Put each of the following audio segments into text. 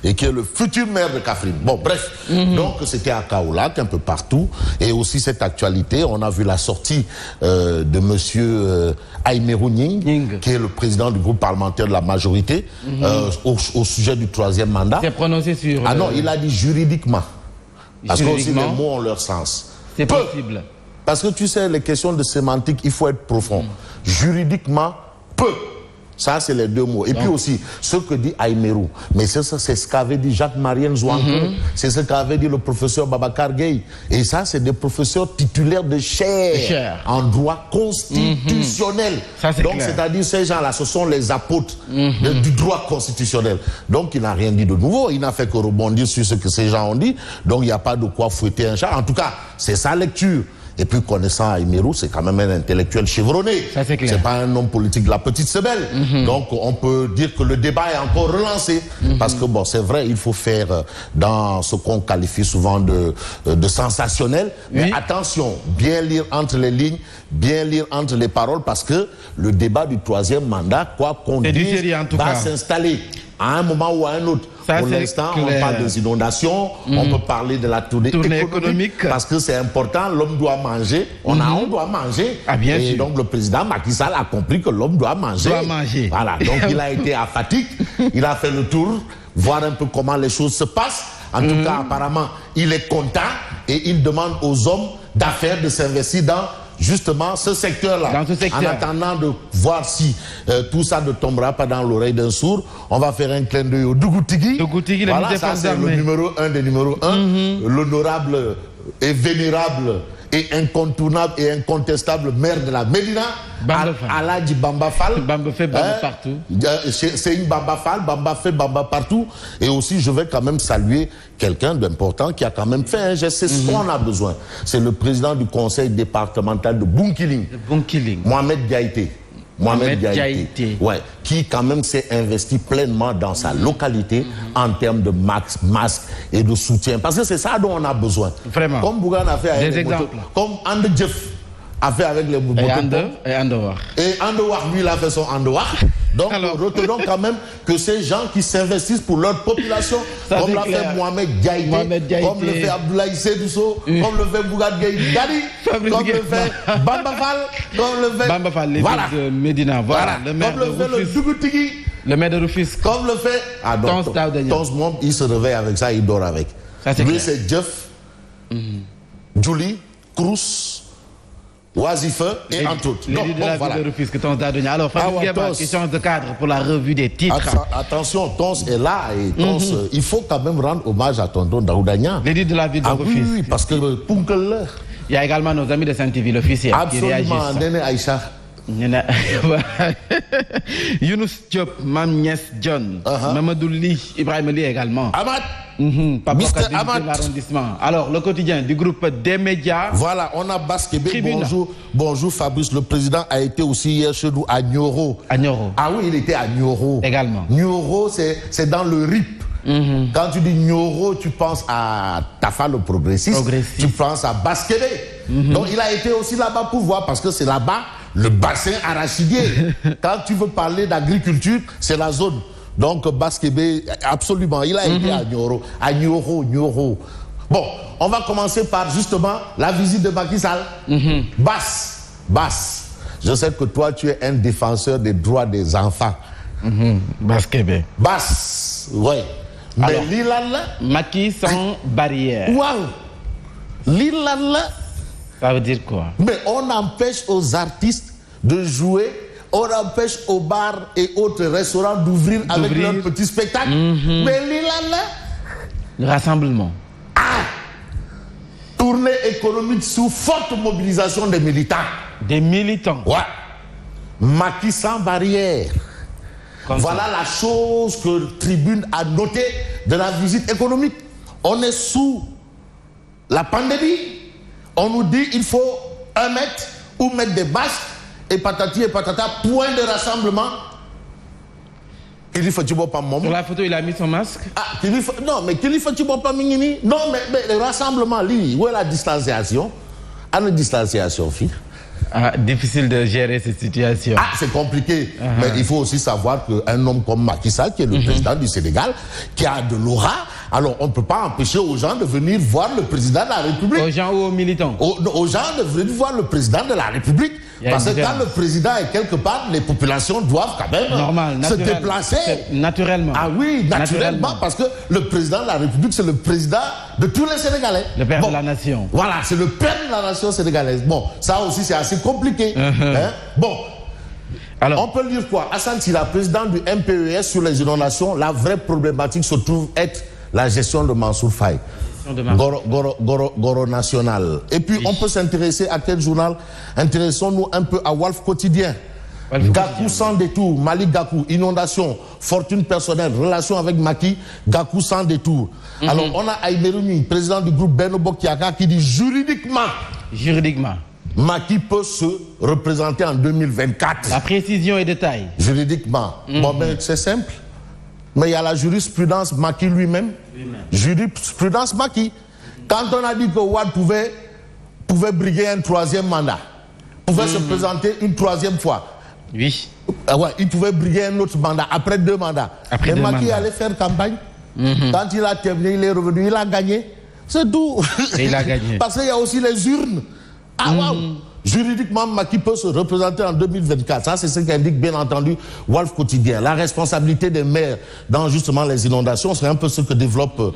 et qui est le futur maire de Kaffrine. Bon, bref. Donc, c'était à Kaolack, un peu partout. Et aussi cette actualité, on a vu la sortie de monsieur Aïmerou Ning, qui est le président du groupe parlementaire de la majorité, au sujet du 3e mandat. C'est prononcé sur... Ah non, il a dit juridiquement. Parce que aussi les mots ont leur sens. C'est possible. Parce que tu sais, les questions de sémantique, il faut être profond. Juridiquement, peu. Ça, c'est les deux mots. Et puis aussi, ce que dit Aïmerou, mais c'est ce qu'avait dit Jacques-Marie Nzouankou, c'est ce qu'avait dit le professeur Babacar Gueye. Et ça, c'est des professeurs titulaires de chaire en droit constitutionnel. Donc, c'est-à-dire, ces gens-là, ce sont les apôtres du droit constitutionnel. Donc, il n'a rien dit de nouveau. Il n'a fait que rebondir sur ce que ces gens ont dit. Donc, il n'y a pas de quoi fouetter un chat. En tout cas, c'est sa lecture. Et puis, connaissant Aïmerou, c'est quand même un intellectuel chevronné. Ça, c'est clair. C'est pas un homme politique de la petite sebelle. Donc, on peut dire que le débat est encore relancé. Parce que, bon, c'est vrai, il faut faire dans ce qu'on qualifie souvent de sensationnel. Mais attention, bien lire entre les lignes, bien lire entre les paroles, parce que le débat du 3e mandat, quoi qu'on dise, va s'installer à un moment ou à un autre. Ça, pour l'instant, on parle des inondations, on peut parler de la tournée économique, parce que c'est important, l'homme doit manger, on doit manger, et sûr. Donc le président Macky Sall a compris que l'homme doit manger. Voilà, donc il a été à fatigue, il a fait le tour, voir un peu comment les choses se passent. En tout cas, apparemment, il est content et il demande aux hommes d'affaires de s'investir dans justement ce secteur-là, en attendant de voir si tout ça ne tombera pas dans l'oreille d'un sourd. On va faire un clin d'œil au Dougoutigui. Voilà, ça c'est le numéro 1 des numéros 1, l'honorable et vénérable et incontournable et incontestable maire de la Médina, Aladji Bamba Fall. Bamba fait Bamba partout. C'est une Bamba Fall, Bamba fait Bamba partout. Et aussi, je vais quand même saluer quelqu'un d'important qui a quand même fait un geste. C'est ce qu'on a besoin. C'est le président du conseil départemental de Bunkiling. Mohamed Diaité. Ouais, qui quand même s'est investi pleinement dans sa localité en termes de masques et de soutien. Parce que c'est ça dont on a besoin. Vraiment. Comme Bougan a fait avec les motos, comme Ande Jeff a fait avec les motos. Et Andewar. Et Andewar, lui, il a fait son Andewar. Donc, retenons quand même que ces gens qui s'investissent pour leur population, comme l'a fait Mohamed Diaité, comme le fait Abdoulaye Sedousso, comme le fait Bougan Gueye Dadi, comme le fait Bamba Fall, comme le fait... Bamba Fall, de Médina, voilà. Comme le fait le Dougoutigui. Le maire de Rufisque. Comme le fait... Ah non, Tons Mom, il se réveille avec ça, il dort avec. Lui, c'est Jeff, Julie, Cruz, Wazife et entre autres. Donc, bon, voilà. Alors, question de cadre pour la revue des titres. Attention, Tons est là et Tons, il faut quand même rendre hommage à tonton Daoudagnan. L'édit de la ville de Rufisque. Oui, parce que Punkel. Il y a également nos amis de Saint-TV, l'officiel, qui réagissent. Absolument, Néné Aïcha. Younous Diop, Mam Nies John, Mamadou Li, Ibrahim Li également. Ahmad. Mr. Ahmad. Alors, le quotidien du groupe des médias. Voilà, on a Baskébé. Bonjour Fabrice. Le président a été aussi hier chez nous à Nioro. Ah oui, il était à Nioro. Également. Nioro, c'est dans le RIP. Quand tu dis Nioro, tu penses à Tafa le progressiste. Tu penses à Baskébé. Donc il a été aussi là-bas pour voir, parce que c'est là-bas le bassin arachidier. Quand tu veux parler d'agriculture, c'est la zone. Donc Baskébé, absolument, il a été à Nioro. À Nioro. Bon, on va commencer par justement la visite de Macky Sall. Basse. Je sais que toi, tu es un défenseur des droits des enfants. Baskébé. Basse, ouais. Mais l'Ilala... Macky sans barrière. Waouh. L'Ilala... Ça veut dire quoi? Mais on empêche aux artistes de jouer, on empêche aux bars et autres restaurants d'ouvrir avec leurs petits spectacles. Mais l'Ilala... Le rassemblement. Tournée économique sous forte mobilisation des militants. Des militants? Ouais. Macky sans barrière. Voilà la chose que Tribune a notée de la visite économique. On est sous la pandémie. On nous dit qu'il faut 1 mètre ou mettre des bâches et patati et patata, point de rassemblement. Sur la photo, il a mis son masque. Non, mais qu'il faut pas mingini. Non, mais le rassemblement, où est la distanciation? À la distanciation, fille. Difficile de gérer cette situation. C'est compliqué. Mais il faut aussi savoir qu'un homme comme Macky Sall, qui est le président du Sénégal, qui a de l'aura, alors on ne peut pas empêcher aux gens de venir voir le président de la République. Aux gens ou aux militants? Aux gens de venir voir le président de la République. Parce que quand le président est quelque part, les populations doivent quand même se déplacer. Naturellement. Oui, naturellement, parce que le président de la République, c'est le président de tous les Sénégalais. Le père de la nation. Voilà, c'est le père de la nation sénégalaise. Bon, ça aussi, c'est assez compliqué. Bon, alors, on peut dire quoi? Hassan Sira, président du MPES sur les inondations, la vraie problématique se trouve être la gestion de Mansour Faye. Goro National. Et puis, on peut s'intéresser à quel journal? Intéressons-nous un peu à Walf Quotidien. Gakou sans détour, Malik Gakou, inondation, fortune personnelle, relation avec Macky, Gakou sans détour. Alors, on a Aïmerouni, président du groupe Benno Bokk Yakaar, qui dit juridiquement, Macky peut se représenter en 2024. La précision et détail. Juridiquement. Bon, ben, c'est simple. Mais il y a la jurisprudence Macky lui-même. Jurisprudence Macky. Quand on a dit que Wade pouvait briguer un troisième mandat, pouvait se présenter une troisième fois. Oui. Il pouvait briguer un autre mandat, après 2 mandats. Mais Macky allait faire campagne. Quand il a terminé, il est revenu, il a gagné. C'est tout. Et il a gagné. Parce qu'il y a aussi les urnes. Juridiquement, Macky peut se représenter en 2024. Ça, c'est ce qu'indique bien entendu Walf Quotidien. La responsabilité des maires dans justement les inondations, c'est un peu ce que développe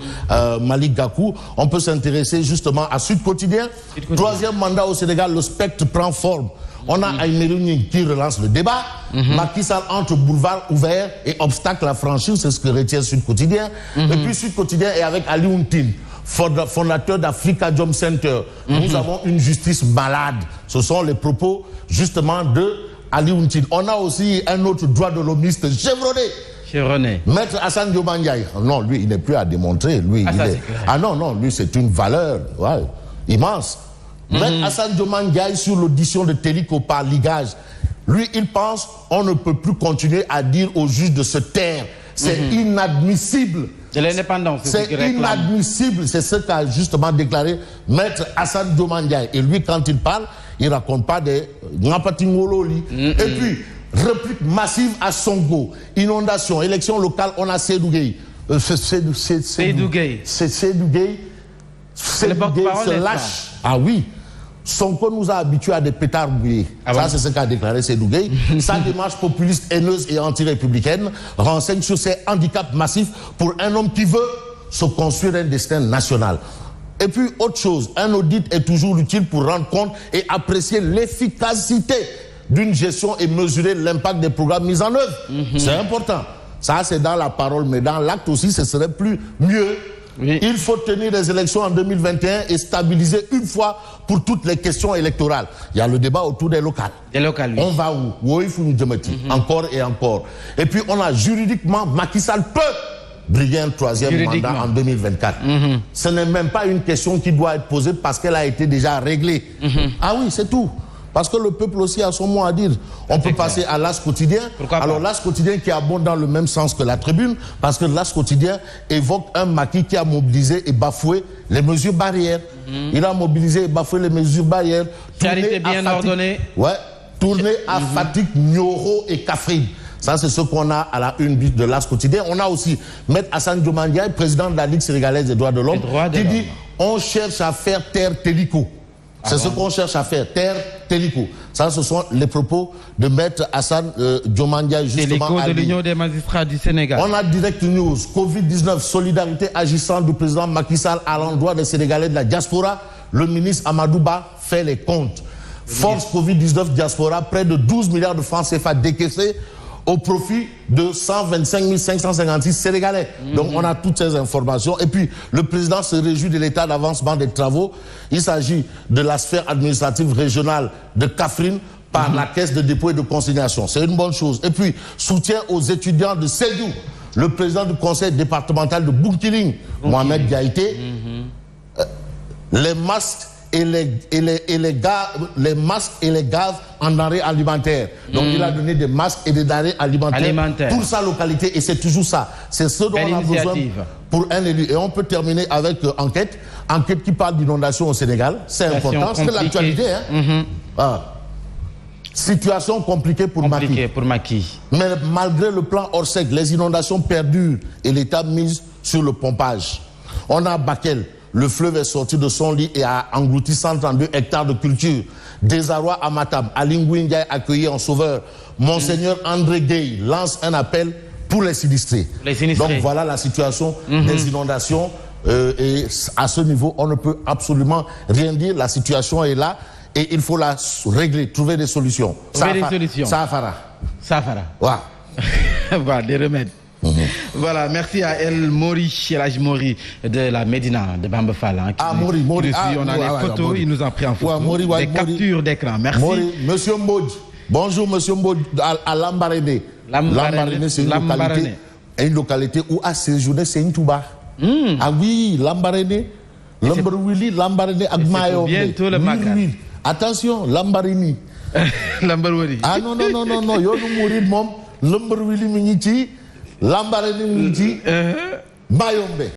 Malik Gakou. On peut s'intéresser justement à Sud Quotidien. Troisième mandat au Sénégal, le spectre prend forme. On a Aïmerouni qui relance le débat. Macky Sall entre boulevard ouvert et obstacle à franchir, c'est ce que retient Sud Quotidien. Et puis Sud Quotidien est avec Ali Ountin, fondateur d'Africa Jom Center. Nous avons une justice malade. Ce sont les propos justement de Ali Ountin. On a aussi un autre droit de l'homiste chevronné. Maître Hassan Dioma Ndiaye. Non, lui, il n'est plus à démontrer. Lui, lui, c'est une valeur immense. Maître Hassan Dioma Ndiaye sur l'audition de Téliko par ligage. Lui, il pense on ne peut plus continuer à dire aux juges de se taire. C'est inadmissible. De l'indépendance. C'est inadmissible. C'est ce qu'a justement déclaré Maître Hassan Dioma Ndiaye. Et lui, quand il parle, il ne raconte pas des Ngapatingololi. Et puis, réplique massive à Sonko. Inondation, élection locale, on a Seydou Gueye. Seydou Gueye. Seydou Gueye se lâche. Oui. Sonko nous a habitués à des pétards bouillés. Ça, c'est ce qu'a déclaré Seydou Gueye. Sa démarche populiste, haineuse et anti-républicaine renseigne sur ces handicaps massifs pour un homme qui veut se construire un destin national. Et puis, autre chose, un audit est toujours utile pour rendre compte et apprécier l'efficacité d'une gestion et mesurer l'impact des programmes mis en œuvre. C'est important. Ça, c'est dans la parole, mais dans l'acte aussi, ce serait mieux. Il faut tenir des élections en 2021 et stabiliser une fois pour toutes les questions électorales. Il y a le débat autour des locales. On va où? Encore et encore. Et puis on a juridiquement, Macky Sall peut briguer un troisième mandat en 2024. Ce n'est même pas une question qui doit être posée parce qu'elle a été déjà réglée. Oui, c'est tout. Parce que le peuple aussi a son mot à dire. On peut passer à l'As Quotidien. Alors l'As Quotidien qui abonde dans le même sens que la Tribune, parce que l'As Quotidien évoque un Macky qui a mobilisé et bafoué les mesures barrières. Il a mobilisé et bafoué les mesures barrières. Charité bien ordonnée. Tourné à Fatick, Nioro et Kaffrine. Ça, c'est ce qu'on a à la une de l'As Quotidien. On a aussi Maître Hassan Dioma Ndiaye, président de la Ligue sénégalaise des droits de l'homme, qui dit on cherche à faire taire Téliko. C'est ce qu'on cherche à faire, taire Téliko. Ça, ce sont les propos de Maître Hassan Dioma Ndiaye, justement. Téliko de l'Union des magistrats du Sénégal. On a Direct News, Covid-19, solidarité agissante du président Macky Sall à l'endroit des Sénégalais de la diaspora. Le ministre Amadou Ba fait les comptes. Force Covid-19 diaspora, près de 12 milliards de francs CFA décaissés au profit de 125 556 Sénégalais. Donc on a toutes ces informations. Et puis le président se réjouit de l'état d'avancement des travaux. Il s'agit de la sphère administrative régionale de Kaffrine par la caisse de dépôt et de consignation. C'est une bonne chose. Et puis soutien aux étudiants de Sédhiou. Le président du conseil départemental de Bounkiling, Mohamed Diaïté, les masques et les masques et les gaz en denrées alimentaires. Donc il a donné des masques et des denrées alimentaires pour sa localité et c'est toujours ça. C'est ce dont on a besoin pour un élu. Et on peut terminer avec enquête qui parle d'inondation au Sénégal. C'est important, c'est l'actualité. Situation compliquée pour Macky. Mais malgré le plan Orsec, les inondations perdurent et l'État mise sur le pompage. On a Bakel, le fleuve est sorti de son lit et a englouti 132 hectares de culture. Désarroi à Matam, Ali Ngouille Ndiaye accueilli en sauveur. Monseigneur André Gueye lance un appel pour les sinistrés. Donc voilà la situation des inondations. Et à ce niveau, on ne peut absolument rien dire. La situation est là et il faut la régler, trouver des solutions. Safara. Voilà. Voilà, des remèdes. Voilà, merci à El Hadj Mori de la Médina de Bamba Fall. Mori. On a les photos, il nous a pris en photo. Des captures d'écran. Merci. Monsieur Mbodj. Bonjour, monsieur Mbodj, à Lambaréné. Lambaréné, c'est une localité où à séjourner, c'est une touba. Ah oui, Lambaréné. Lambaréné, Lambaréné, Agmayo. Bientôt le Macan. Attention, Lambaréné. Lambaréné. Ah non, yo nous mourir, mom. Lambaréné, Lambaréné, Mayombe.